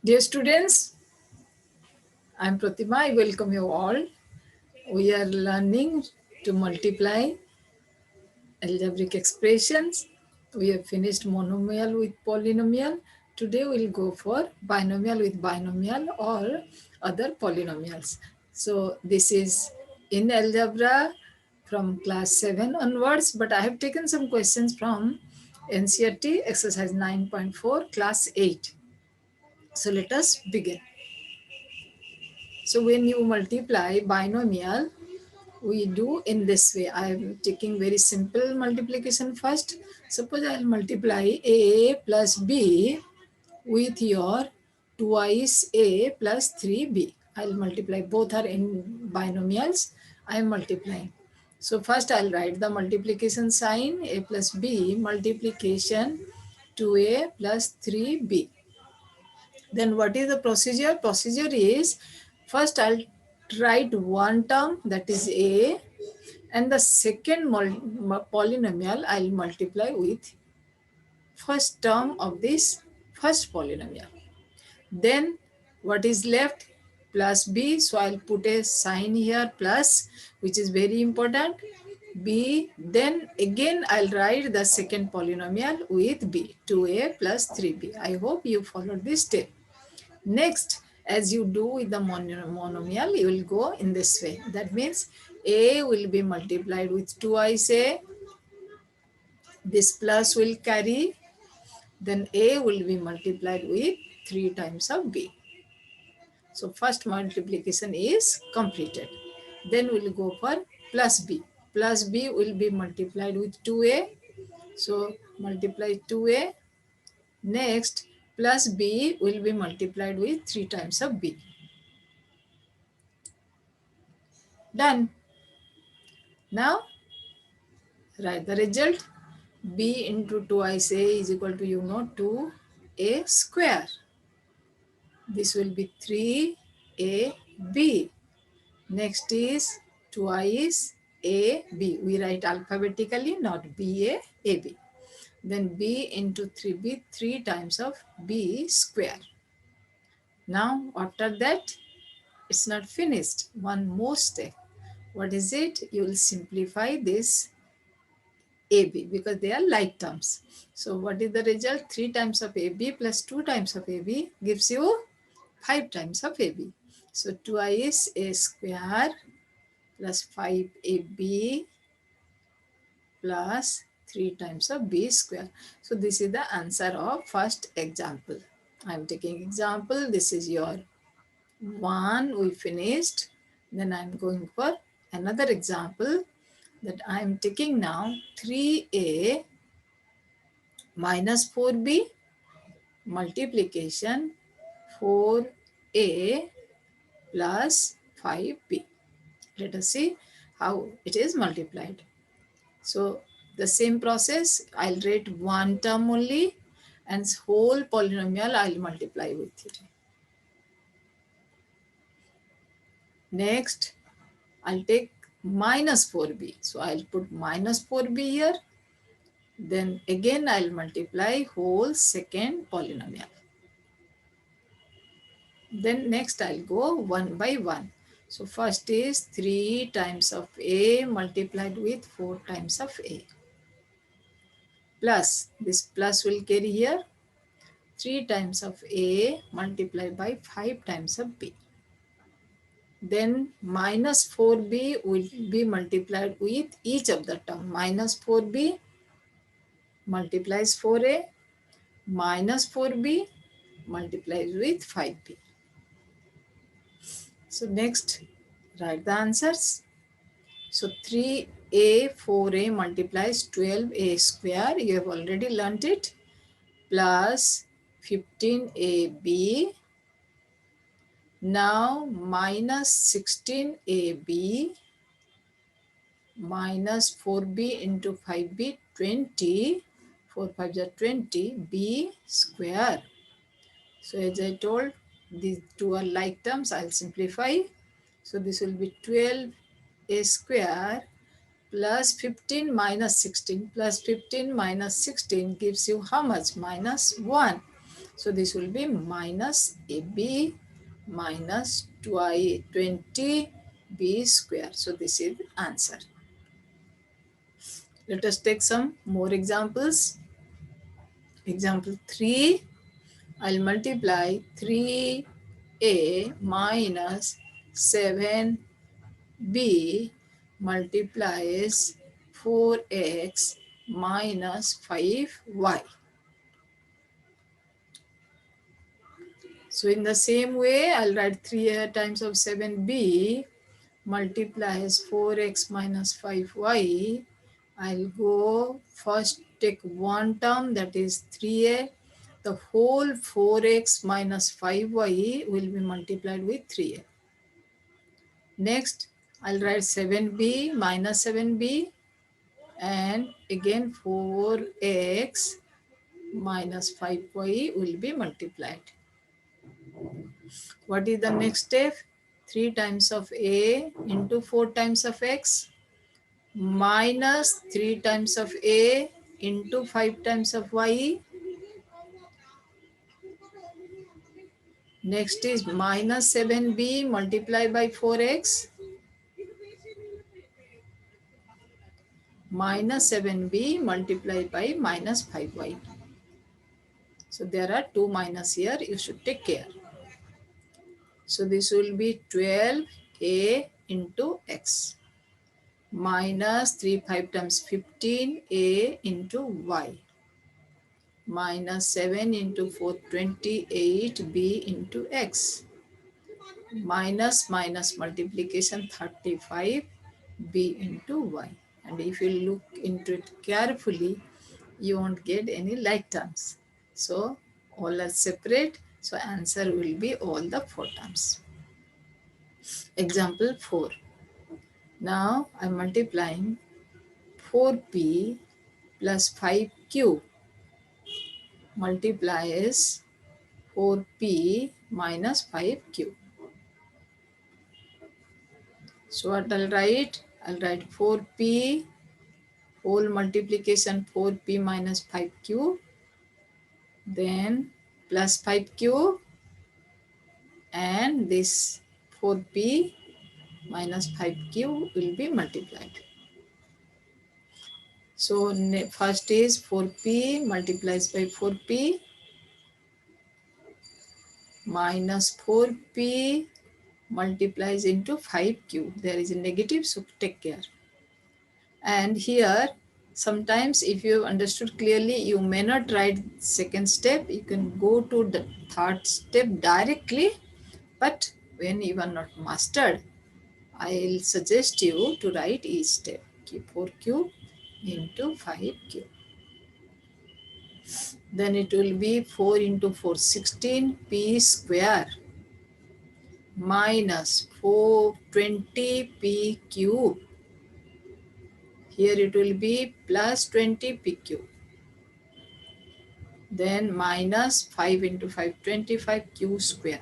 Dear students, I am Pratima. I welcome you all. We are learning to multiply algebraic expressions. We have finished monomial with polynomial. Today we'll go for binomial with binomial or other polynomials. So this is in algebra from class 7 onwards, but I have taken some questions from NCERT exercise 9.4 class 8. So let us begin. So when you multiply binomial, we do in this way. I am taking very simple multiplication first. Suppose I will multiply A plus B with your twice A plus 3B. I will multiply, both are in binomials. I am multiplying. So first I will write the multiplication sign, A plus B multiplication 2A plus 3B. Then what is the procedure? Procedure is, first I'll write one term, that is A, and the second polynomial I'll multiply with first term of this first polynomial. Then what is left? Plus B. So I'll put a sign here, plus, which is very important. B. Then again I'll write the second polynomial with B, 2A plus 3B. I hope you followed this step. Next, as you do with the monomial, you will go in this way. That means A will be multiplied with twice A. This plus will carry. Then A will be multiplied with 3 times of B. So first multiplication is completed. Then we'll go for plus B. Plus B will be multiplied with 2A. So multiply 2A. Next, plus B will be multiplied with 3 times of B. Done. Now, write the result. B into twice A is equal to, 2A square. This will be 3AB. Next is twice AB. We write alphabetically, not BA, AB. Then B into 3B, 3 times of B square. Now, after that, it's not finished. One more step. What is it? You will simplify this AB because they are like terms. So what is the result? 3 times of AB plus 2 times of AB gives you 5 times of AB. So twice A square plus 5AB plus 3 times of B square. So this is the answer of first example. I am taking example. This is your one we finished. Then I am going for another example that I am taking now. 3A minus 4B multiplication 4A plus 5B. Let us see how it is multiplied. So the same process, I'll write one term only and whole polynomial I'll multiply with it. Next, I'll take minus 4B. So I'll put minus 4B here. Then again I'll multiply whole second polynomial. Then next I'll go one by one. So first is 3 times of A multiplied with 4 times of A. Plus, this plus will carry here. 3 times of A multiplied by 5 times of B. Then minus 4B will be multiplied with each of the term. Minus 4B multiplies 4A. Minus 4B multiplies with 5B. So next, write the answers. So 3A, 4A multiplies 12A square. You have already learnt it. Plus 15AB. Now minus 16AB minus 4B into 5B, 20. 4 5 are 20, B square. So as I told, these two are like terms. I'll simplify. So this will be 12A square plus 15 minus 16. Plus 15 minus 16 gives you how much? Minus 1. So this will be minus AB minus 20B square. So this is the answer. Let us take some more examples. Example 3. I'll multiply 3A minus 7B multiplies 4x minus 5y. So in the same way, I'll write 3 times of 7b multiplies 4x minus 5y. I'll go first take one term, that is 3a. The whole 4x minus 5y will be multiplied with 3a. Next, I'll write 7b minus 7b and again 4x minus 5y will be multiplied. What is the next step? 3 times of a into 4 times of x minus 3 times of a into 5 times of y. Next is minus 7b multiplied by 4x minus 7b multiplied by minus 5y. So there are two minus here, you should take care. So this will be 12a into x minus 3 5 times 15a into y minus 7 into 4 28b into x minus minus multiplication 35b into y. And if you look into it carefully, you won't get any like terms. So all are separate. So answer will be all the 4 terms. Example 4. Now I am multiplying 4p plus 5q multiplies 4p minus 5q. So what I'll write? I'll write 4p whole multiplication 4p minus 5q, then plus 5q, and this 4p minus 5q will be multiplied. So first is 4p multiplies by 4p minus 4p multiplies into 5q. There is a negative, so take care. And here, sometimes if you understood clearly, you may not write second step. You can go to the third step directly. But when you are not mastered, I'll suggest you to write each step. 4q into 5q. Then it will be 4 into 4, 16p square minus 420p cube. Here it will be plus 20p cube. Then minus 5 into 5, 25q square.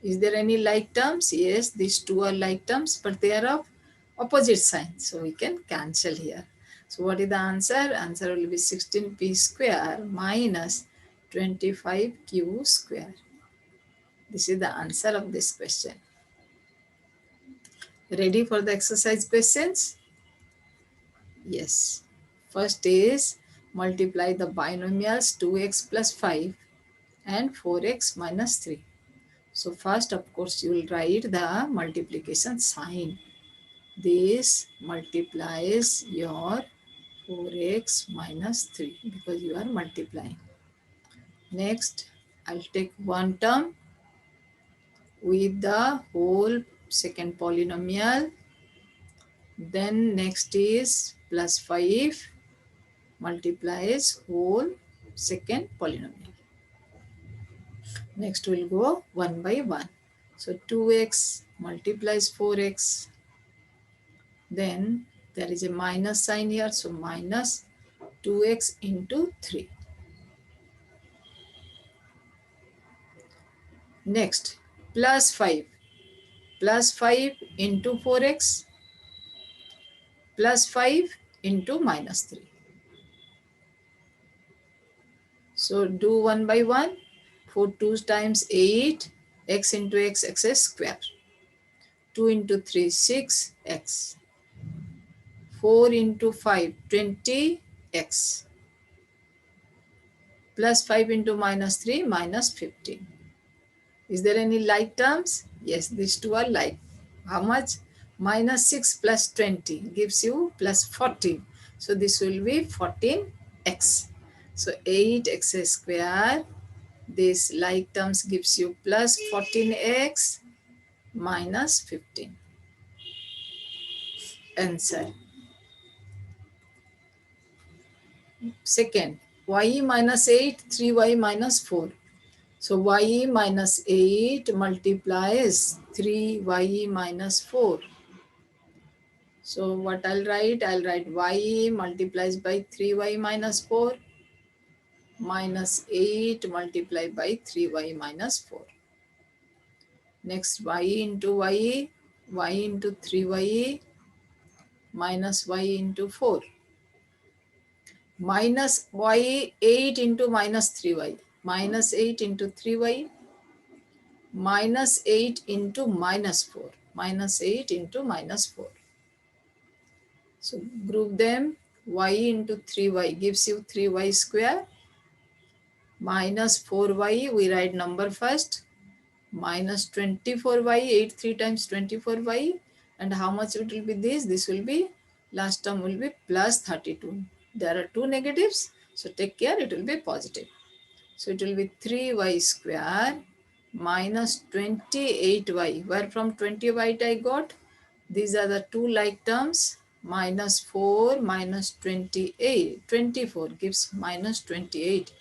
Is there any like terms? Yes, these two are like terms, but they are of opposite signs. So we can cancel here. So what is the answer? Answer will be 16p square minus 25q square. This is the answer of this question. Ready for the exercise questions? Yes. First is multiply the binomials 2x plus 5 and 4x minus 3. So first, of course, you will write the multiplication sign. This multiplies your 4x minus 3 because you are multiplying. Next, I'll take one term with the whole second polynomial. Then next is plus 5 multiplies whole second polynomial. Next we'll go one by one. So 2x multiplies 4x. Then there is a minus sign here. So minus 2x into 3. Next plus 5. Plus 5 into 4x plus 5 into minus 3. So do one by one. 4 2 times 8, x into x, x square. 2 into 3, 6, x. 4 into 5, 20, x. Plus 5 into minus 3, minus 15. Is there any like terms? Yes, these two are like. How much? Minus 6 plus 20 gives you plus 14. So this will be 14x. So 8x square. This like terms gives you plus 14x minus 15. Answer. Second, y minus 8, 3y minus 4. So y minus 8 multiplies 3y minus 4. So what I'll write y multiplies by 3y minus 4 minus 8 multiplied by 3y minus 4. Next y into y into 3y minus y into 4. Minus y 8 into minus 3y. Minus 8 into 3y minus 8 into minus 4. Minus 8 into minus 4. So group them. Y into 3y gives you 3y square. Minus 4y, we write number first. Minus 24y, 8 3 times 24y. And how much it will be this? This will be, last term will be plus 32. There are two negatives. So take care, it will be positive. So it will be 3y square minus 28y. Where from 20y I got? These are the two like terms. Minus 4 minus 28. 24 gives minus 28.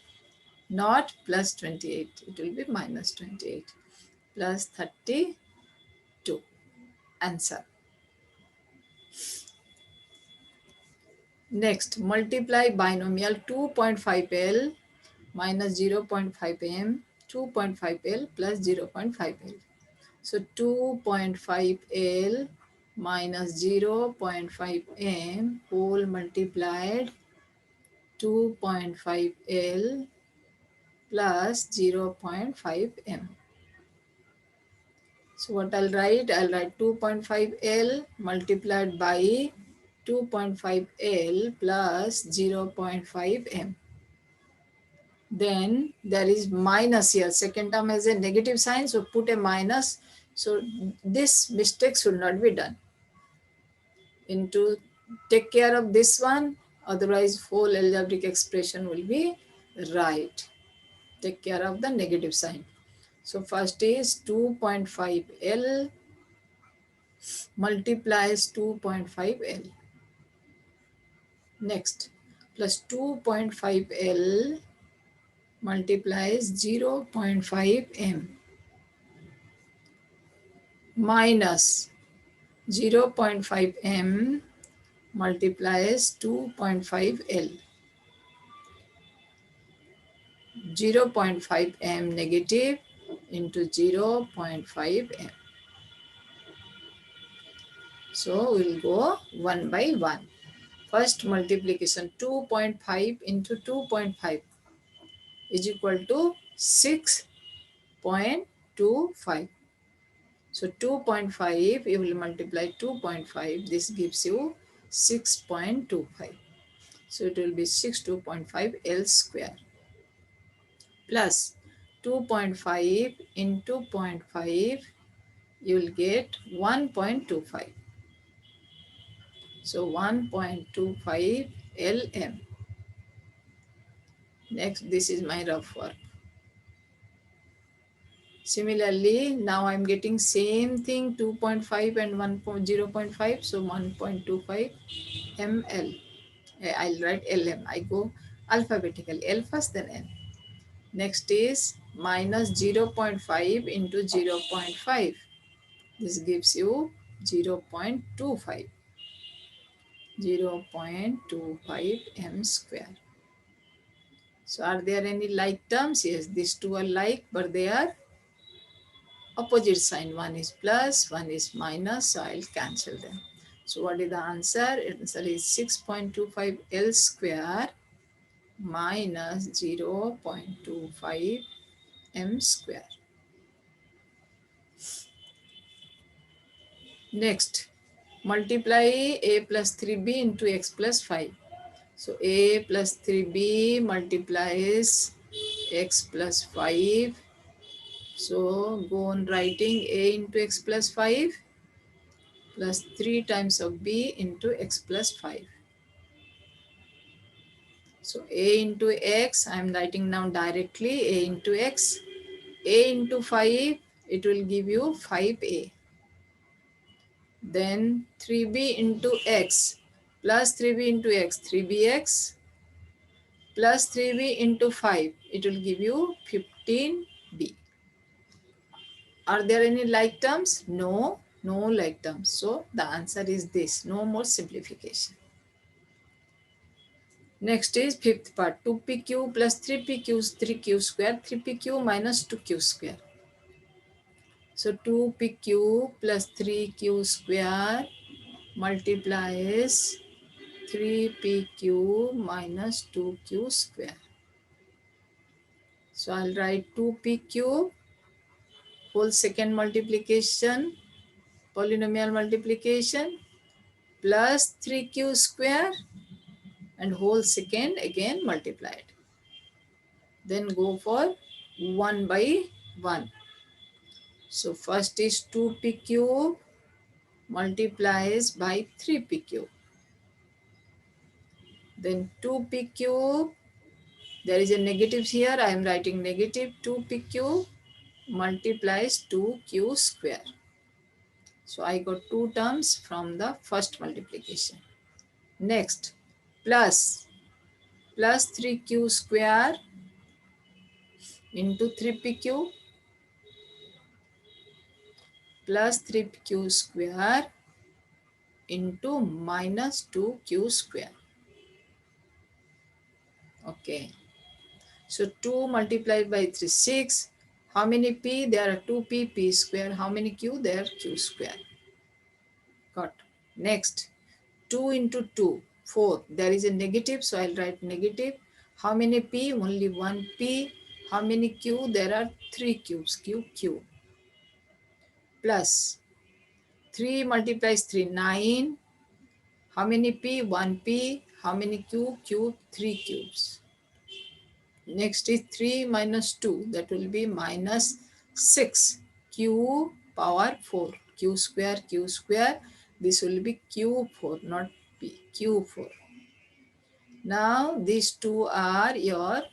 Not plus 28. It will be minus 28. Plus 32. Answer. Next, multiply binomial 2.5L minus 0.5M, 2.5L plus 0.5L. So 2.5L minus 0.5M whole multiplied 2.5L plus 0.5M. So what I'll write 2.5L multiplied by 2.5L plus 0.5M. Then there is minus here. Second term has a negative sign, so put a minus. So this mistake should not be done. Into take care of this one, otherwise whole algebraic expression will be right. Take care of the negative sign. So first is 2.5L multiplies 2.5L. Next, plus 2.5L multiplies 0.5M minus 0.5M multiplies 2.5L. 0.5M negative into 0.5M. So we'll go one by one. First multiplication 2.5 into 2.5 is equal to 6.25. So 2.5, you will multiply 2.5, this gives you 6.25. So it will be 2.5 L square plus 2.5 into 0.5, you will get 1.25. So 1.25 LM. Next, this is my rough work. Similarly, now I'm getting same thing 2.5 and 0.5. So 1.25 ml. I'll write LM. I go alphabetically. L first, then N. Next is minus 0.5 into 0.5. This gives you 0.25. 0.25 m square. So are there any like terms? Yes, these two are like, but they are opposite sign. One is plus, one is minus, so I'll cancel them. So what is the answer? Answer is 6.25 L square minus 0.25 m square. Next, multiply a plus 3b into x plus 5. So a plus 3b multiplies x plus 5. So go on writing a into x plus 5 plus 3 times of b into x plus 5. So a into x, I am writing now directly a into x. A into 5, it will give you 5a. Then 3b into x plus 3b into x, 3bx plus 3b into 5, it will give you 15b. Are there any like terms? No, no like terms. So the answer is this, no more simplification. Next is fifth part, 2pq plus 3pq is 3q square, 3pq minus 2q square. So 2pq plus 3q square multiplies 3pq minus 2q square. So I'll write 2pq whole second multiplication, polynomial multiplication, plus 3q square and whole second again multiplied. Then go for 1 by 1. So first is 2pq multiplies by 3pq. Then 2pq, there is a negative here, I am writing negative 2pq multiplies 2q square. So I got two terms from the first multiplication. Next, plus 3q square into 3pq plus 3pq square into minus 2q square. Okay. So 2 multiplied by 3, 6. How many p? There are 2p, p square. How many q? There are q square. Got. Next, 2 into 2, 4. There is a negative, so I'll write negative. How many p? Only 1 p. How many q? There are 3 cubes, q, q. Plus 3 multiplies 3, 9. How many p? 1 p. How many q? Q, 3 cubes. Next is 3 minus 2. That will be minus 6. Q power 4. Q square, Q square. This will be Q4, not P. Q4. Now these two are your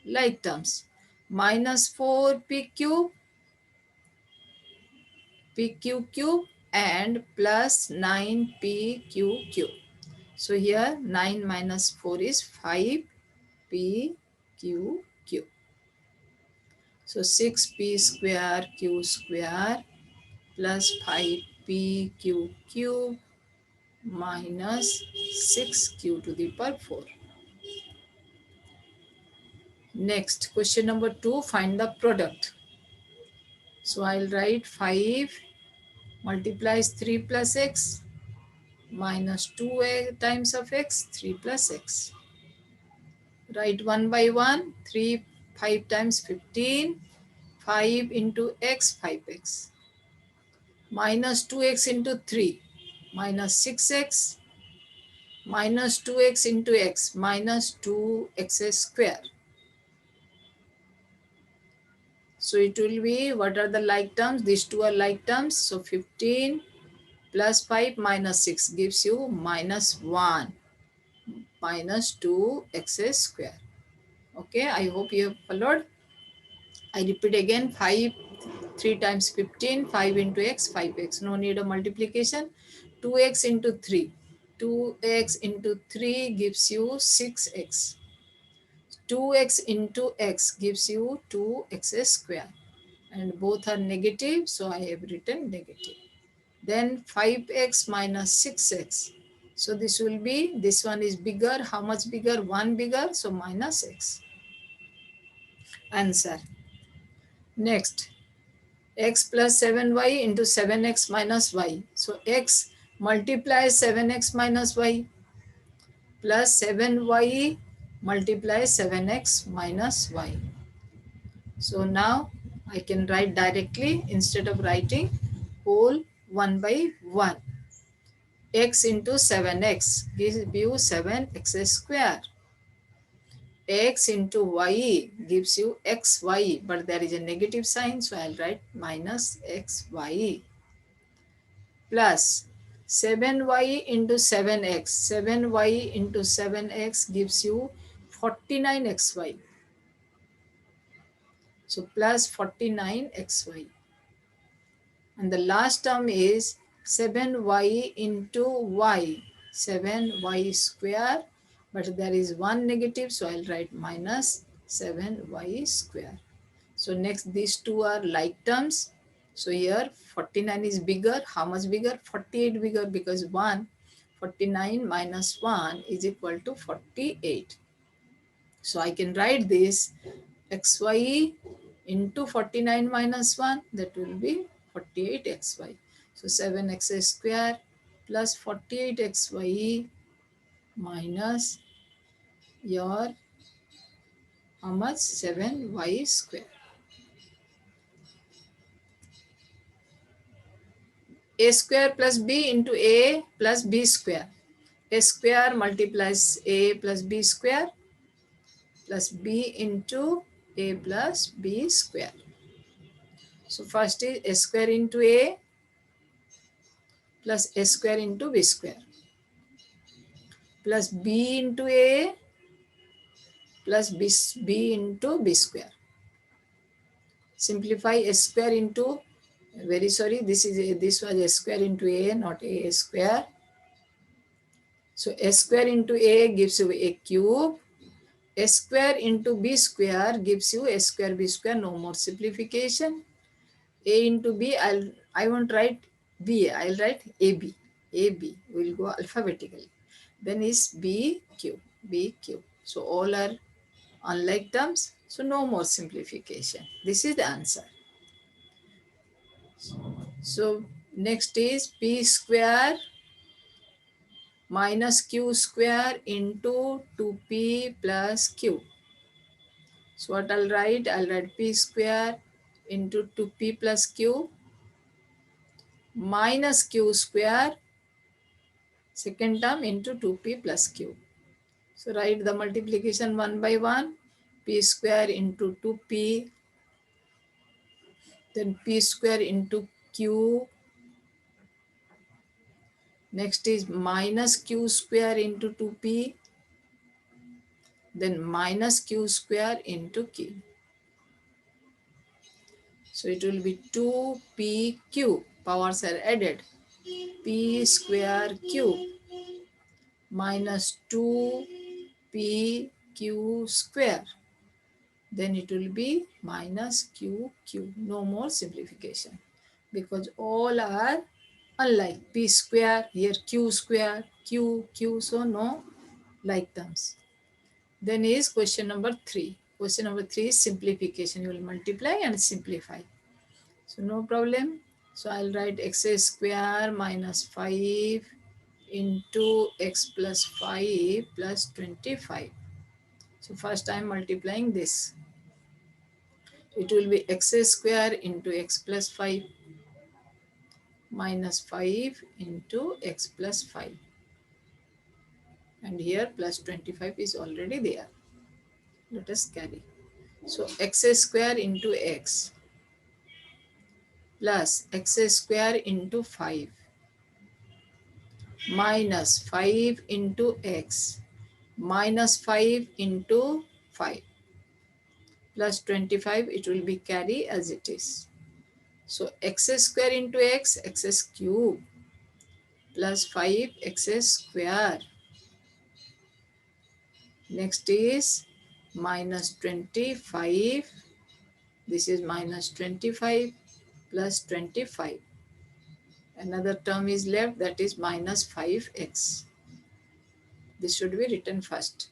like terms. Minus 4 P cube, PQ cube and plus 9 PQ cube. So here 9 minus 4 is 5 PQ cube. So 6p square q square plus 5p q cube minus 6q to the power 4. Next, question number 2, find the product. So I'll write 5 multiplies 3 plus x minus 2 times of x, 3 plus x. Write 1 by 1, 3, 5 times 15, 5 into x, 5x. Minus 2x into 3, minus 6x, minus 2x into x, minus 2x square. So it will be, what are the like terms? These two are like terms. So 15 plus 5 minus 6 gives you minus 1 minus 2x square. Okay, I hope you have followed. I repeat again, 5, 3 times 15, 5 into x, 5x. No need of multiplication. 2x into 3. 2x into 3 gives you 6x. 2x into x gives you 2x square. And both are negative, so I have written negative. Then 5x minus 6x. So this will be, this one is bigger. How much bigger? 1 bigger, so minus x. Answer. Next, x plus 7y into 7x minus y. So x multiplies 7x minus y plus 7y multiply 7x minus y. So now I can write directly instead of writing whole 1 by 1. X into 7x gives you 7x square. X into y gives you xy, but there is a negative sign, so I'll write minus xy, plus 7y into 7x. 7y into 7x gives you 49xy. So plus 49xy. And the last term is 7y into y. 7y square, but there is one negative, so I'll write minus 7y square. So next these two are like terms. So here 49 is bigger. How much bigger? 48 bigger, because 49 minus 1 is equal to 48. So I can write this xy into 49 minus 1, that will be 48xy. So 7x square plus 48xy minus your how much? 7y square. A square plus b into a plus b square. A square multiplies a plus b square plus b into a plus b square. So first is a square into a plus a square into b square plus b into a plus b into b square. Simplify a square into, very sorry, this was a square into a, not a square. So a square into a gives you a cube. A square into b square gives you a square b square. No more simplification. A into b, I won't write b, I'll write ab. Ab will go alphabetically. Then is b cube, b cube. So all are unlike terms, so no more simplification. This is the answer. So next is p square minus q square into 2p plus q. So what I'll write p square into 2p plus q minus q square, second term, into 2p plus q. So write the multiplication one by one. P square into 2p, then p square into q. Next is minus q square into 2p, then minus q square into q. So it will be 2pq, powers are added. P square cube minus 2pq square. Then it will be minus q cube. No more simplification, because all are unlike. P square, here q square, q, so no like terms. Then is question number 3. Question number 3 is simplification. You will multiply and simplify. So no problem. So I'll write x square minus 5 into x plus 5 plus 25. So first I am multiplying this. It will be x square into x plus 5 minus 5 into x plus 5. And here plus 25 is already there. Let us carry. So x square into x plus x square into 5 minus 5 into x minus 5 into 5 plus 25, it will be carry as it is. So x square into x, x cube plus 5x square. Next is minus 25. This is minus 25 plus 25. Another term is left, that is minus 5x. This should be written first.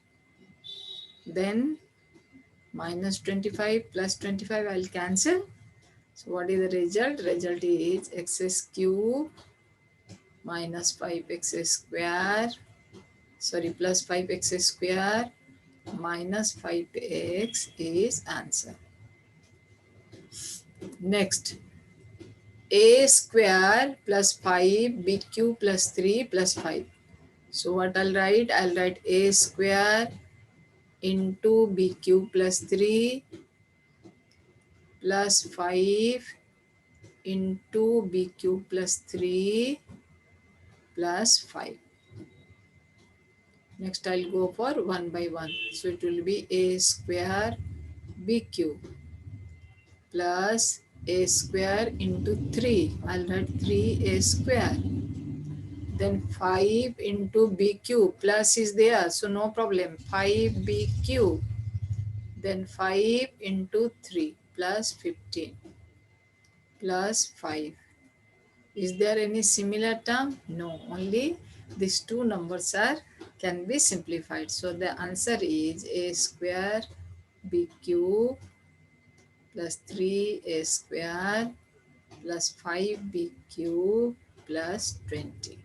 Then minus 25 plus 25 I will cancel. So what is the result? Result is x cube minus 5x square, sorry, plus 5x square minus 5x is answer. Next, a square plus 5 bq plus 3 plus 5. So what I'll write? I'll write a square into bq plus 3 plus 5 into bq plus 3 plus 5. Next I'll go for 1 by 1. So it will be a square bq plus a square into 3. I'll write 3a square. Then 5 into bq plus is there, so no problem. 5bq. Then 5 into 3 plus 15 plus 5. Is there any similar term? No, only these two numbers can be simplified. So the answer is a square bq plus 3a square plus 5bq plus 20.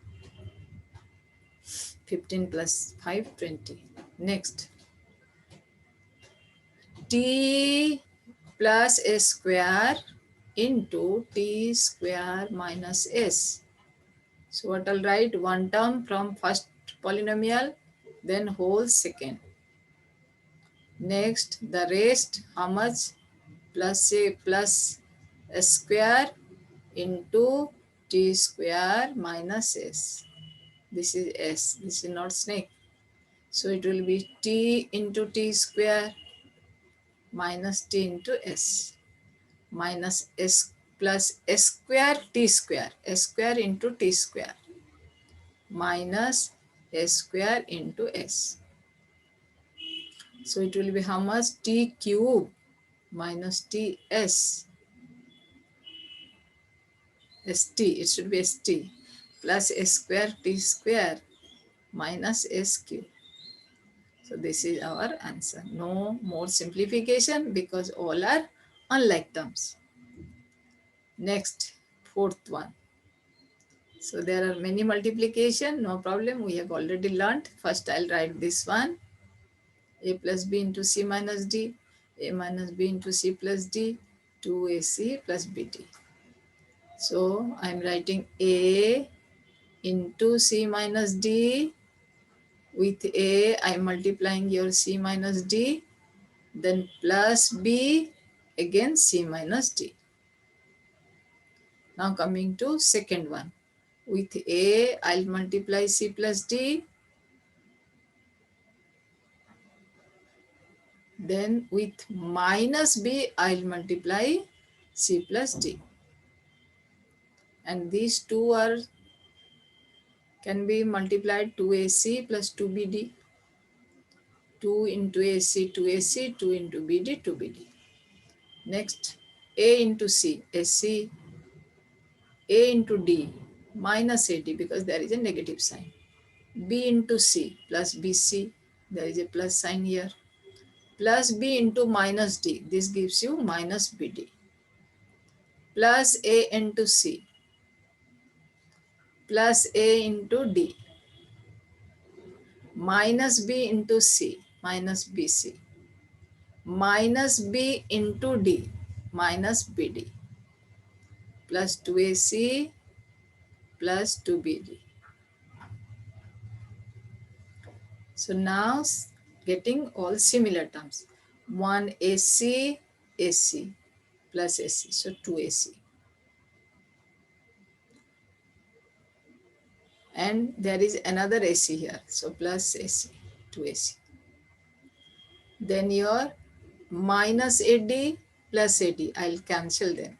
15 plus 5, 20. Next, t plus a square into t square minus s. So what I'll write? One term from first polynomial, then whole second. Next, the rest, how much? Plus a square into t square minus s. This is s. This is not snake. So it will be t into t square minus t into s minus s plus s square t square. S square into t square minus s square into s. So it will be how much? T cube minus ts. St, it should be st plus s square t square minus s cube. So this is our answer. No more simplification because all are unlike terms. Next, fourth one. So there are many multiplication, no problem. We have already learned. First I'll write this one. A plus b into c minus d. A minus b into c plus d. 2ac plus bd. So I'm writing a into c minus d. With a, I'm multiplying your c minus d. Then plus b, again c minus d. Now coming to second one. With a, I'll multiply c plus d. Then with minus b, I'll multiply c plus d. And these two are can be multiplied 2ac plus 2bd. 2 into ac, 2ac, 2 into bd, 2bd. Next, a into c, ac, a into d, minus ad because there is a negative sign. B into c plus bc, there is a plus sign here. Plus b into minus d, this gives you minus bd. Plus a into c, plus a into d, minus b into c, minus bc, minus b into d, minus bd, plus 2ac plus 2bd. So now getting all similar terms. 1ac, ac plus ac, so 2ac. And there is another ac here, so plus ac, 2ac. Then your minus ad plus ad, I'll cancel them.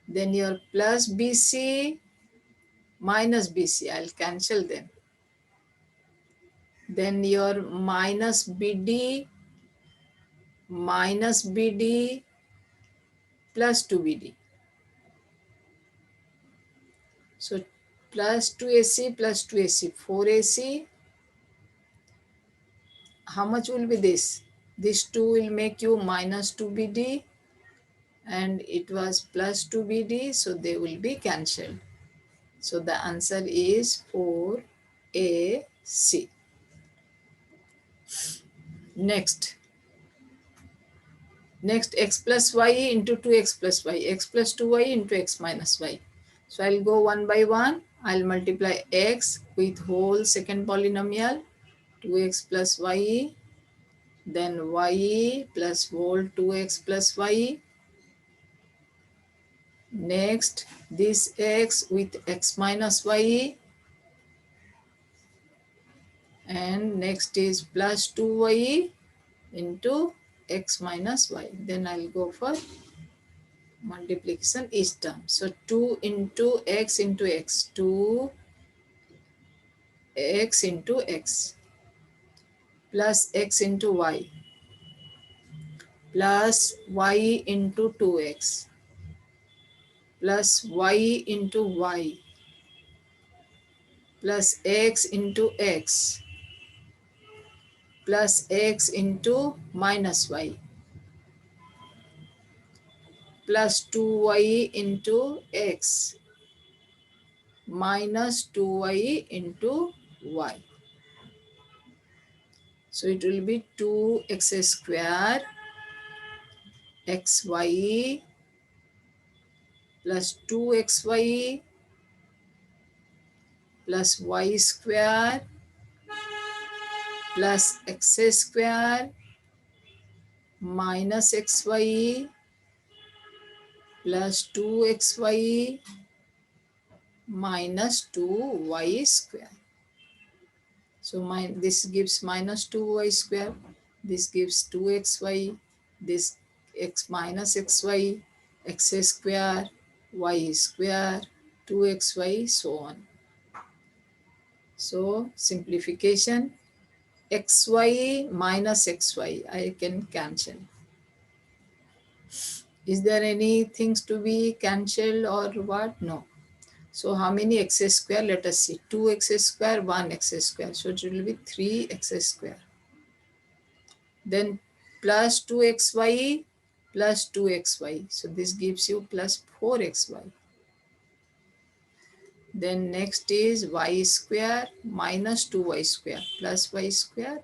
Then your plus bc minus bc, I'll cancel them. Then your minus bd minus bd plus 2bd. So plus 2ac plus 2ac, 4ac. How much will be this? This 2 will make you minus 2bd and it was plus 2bd, so they will be cancelled. So the answer is 4ac. Next x plus y into 2x plus y, x plus 2y into x minus y. So I'll go one by one. I'll multiply x with whole second polynomial, 2x plus y, then y plus whole 2x plus y. Next, this x with x minus y, and next is plus 2y into x minus y. Then I'll go for multiplication each term. So 2 into x 2 x into x plus x into y plus y into 2x plus y into y plus x into x plus x into minus y plus 2y into x minus 2y into y. So it will be 2x square xy plus 2xy plus y square plus x square minus xy plus 2xy minus 2y square. So this gives minus 2y square, this gives 2xy, this x minus xy, x square, y square, 2xy, so on. So simplification, xy minus xy, I can cancel. Is there any things to be cancelled or what? No. So how many x square? Let us see. 2x square, 1x square. So it will be 3x square. Then plus 2xy plus 2xy. So this gives you plus 4xy. Then next is y square minus 2y square plus y square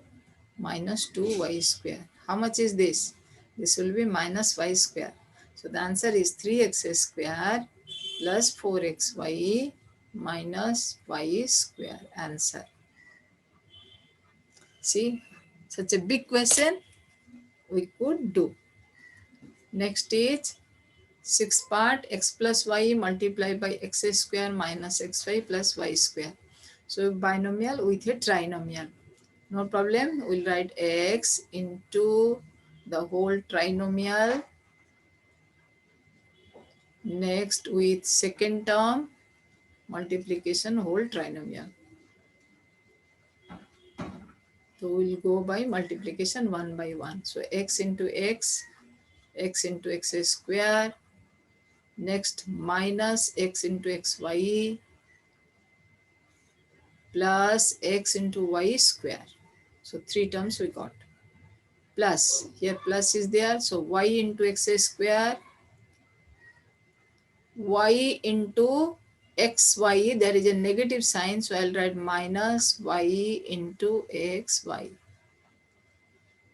minus 2y square. How much is this? This will be minus y square. So the answer is 3x square plus 4xy minus y square. Answer. See, such a big question we could do. Next is sixth part, x plus y multiplied by x square minus xy plus y square. So binomial with a trinomial. No problem. We'll write x into the whole trinomial. Next with second term multiplication whole trinomial. So we'll go by multiplication one by one. So x into x into x square. Next minus x into xy plus x into y square. So three terms we got. Plus, here plus is there. So y into x square, y into xy, there is a negative sign. So I'll write minus y into xy.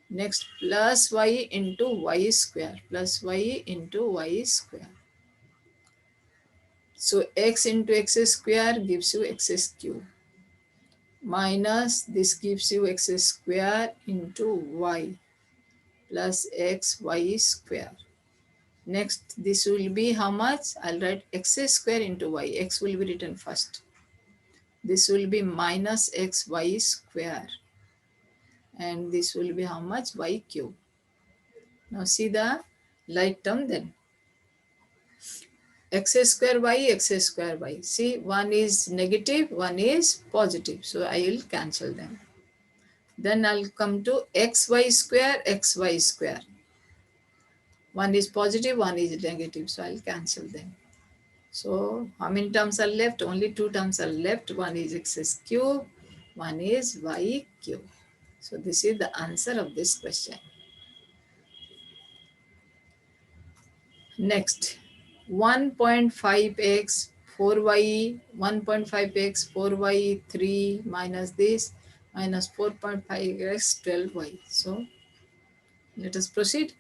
Next plus y into y square, plus y into y square. So x into x square gives you x cube. Minus this gives you x square into y plus xy square. Next, this will be how much? I'll write x square into y. X will be written first. This will be minus xy square. And this will be how much? Y cube. Now see the like term then. X square y. See, one is negative, one is positive. So I will cancel them. Then I'll come to xy square. One is positive, one is negative. So I'll cancel them. So how many terms are left? Only two terms are left. One is x cube, one is y cube. So this is the answer of this question. Next, 1.5x 4y, 1.5x 4y 3 minus this minus 4.5x 12y. So let us proceed.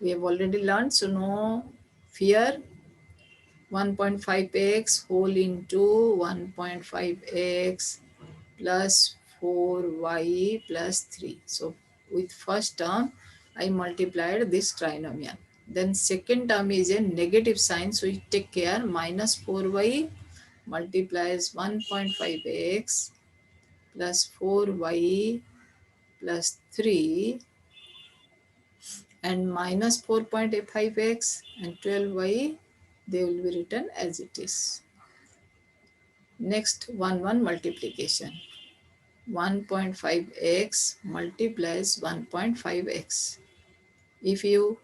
We have already learned, so no fear. 1.5x whole into 1.5x plus 4y plus 3. So with first term, I multiplied this trinomial. Then second term is a negative sign, so you take care. Minus 4y multiplies 1.5x plus 4y plus 3 and minus 4.5x and 12y, they will be written as it is. Next, 1 multiplication. 1.5x multiplies 1.5x. If you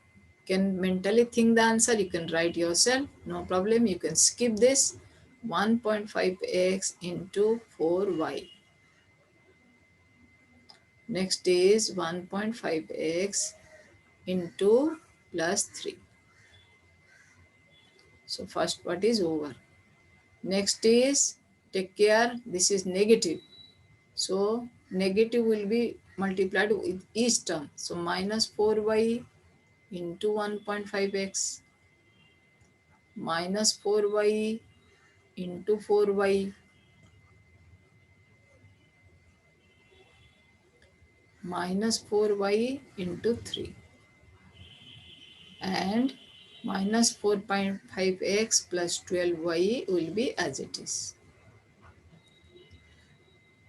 can mentally think the answer, you can write yourself. No problem. You can skip this. 1.5x into 4y. Next is 1.5x into plus 3. So first part is over. Next is, take care, this is negative. So negative will be multiplied with each term. So minus 4y into 1.5x minus 4y into 4y minus 4y into 3 and minus 4.5x plus 12y will be as it is.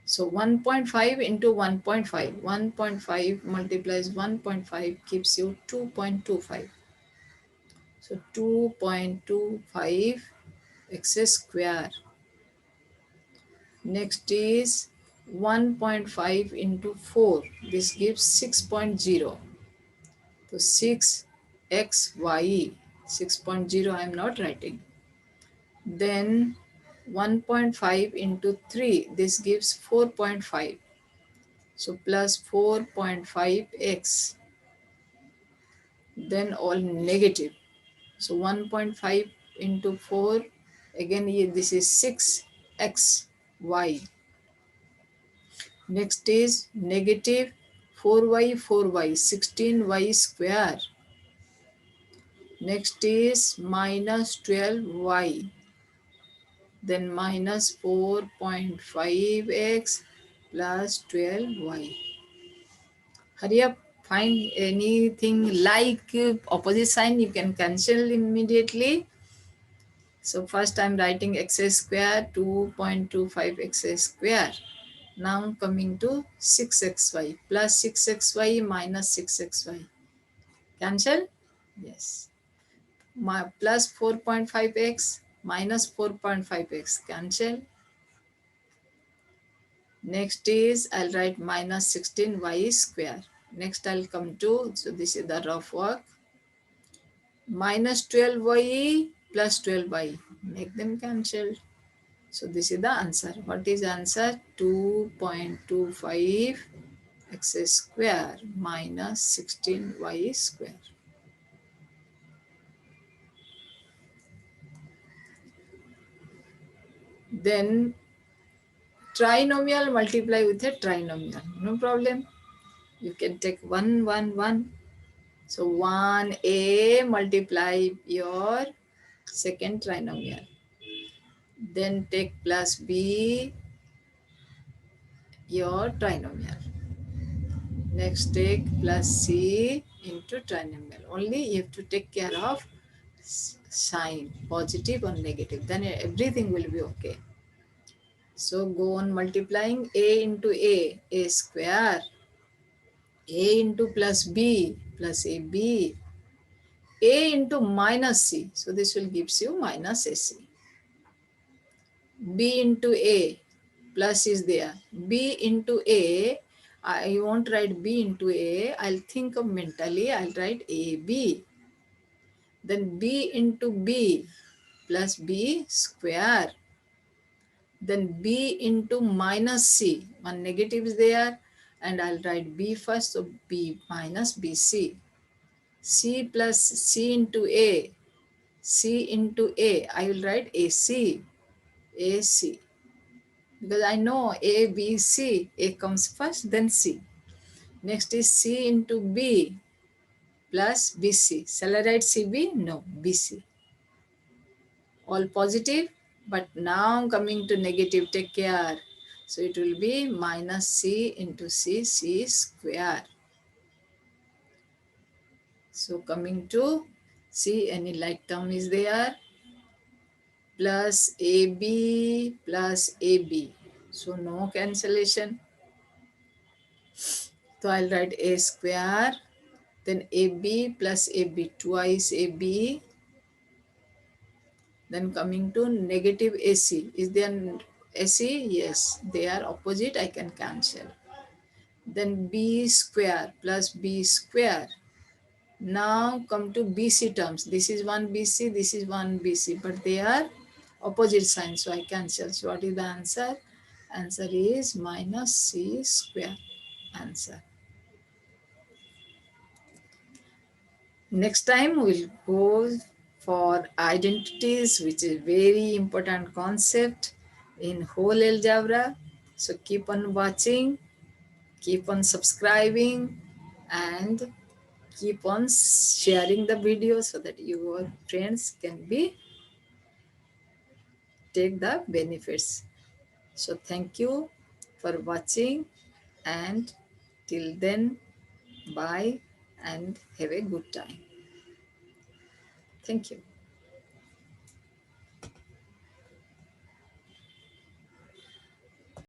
So 1.5 into 1.5. 1.5 multiplies 1.5 gives you 2.25. So 2.25 x square. Next is 1.5 into 4. This gives 6.0. So 6xy. 6.0 I am not writing. Then 1.5 into 3. This gives 4.5. So plus 4.5x. Then all negative. So 1.5 into 4. Again this is 6xy. Next is negative 4y 4y 16y square. Next is minus 12y. Then minus 4.5x plus 12y. Hurry up, find anything like opposite sign, you can cancel immediately. So first I'm writing x square 2.25x square. Now coming to 6xy plus 6xy minus 6xy. Cancel? Yes. Plus 4.5x minus 4.5x. Cancel. Next is I'll write minus 16y square. Next I'll come to, so this is the rough work. Minus 12y plus 12y. Make them cancel. So this is the answer. What is answer? 2.25 x square minus 16y square. Then trinomial multiply with a trinomial. No problem. You can take 1, 1, 1. So 1a multiply your second trinomial. Then take plus b your trinomial. Next take plus c into trinomial. Only you have to take care of sign, positive or negative. Then everything will be okay. So go on multiplying a into a square. A into plus b plus ab. A into minus c. So this will gives you minus ac. B into A plus is there. B into A, I won't write B into A. I'll think of mentally. I'll write AB. Then B into B plus B square. Then B into minus C. One negative is there. And I'll write B first. So B minus BC. C plus C into A. C into A. I will write AC. AC. because I know A, B, C. A comes first, then C. Next is C into B plus BC. Shall I write CB? No, BC. All positive, but now coming to negative, take care. So it will be minus C into C square. So coming to C, any like term is there, plus AB plus AB. So no cancellation. So I'll write A square, then AB plus AB, twice AB. Then coming to negative AC. Is there AC? Yes. They are opposite. I can cancel. Then B square plus B square. Now come to BC terms. This is one BC, this is one BC, but they are opposite signs, so I cancel. So what is the answer? Answer is minus C square. Answer. Next time we'll go for identities, which is very important concept in whole algebra. So keep on watching, keep on subscribing, and keep on sharing the video so that your friends can be take the benefits. So thank you for watching, and till then, bye and have a good time. Thank you.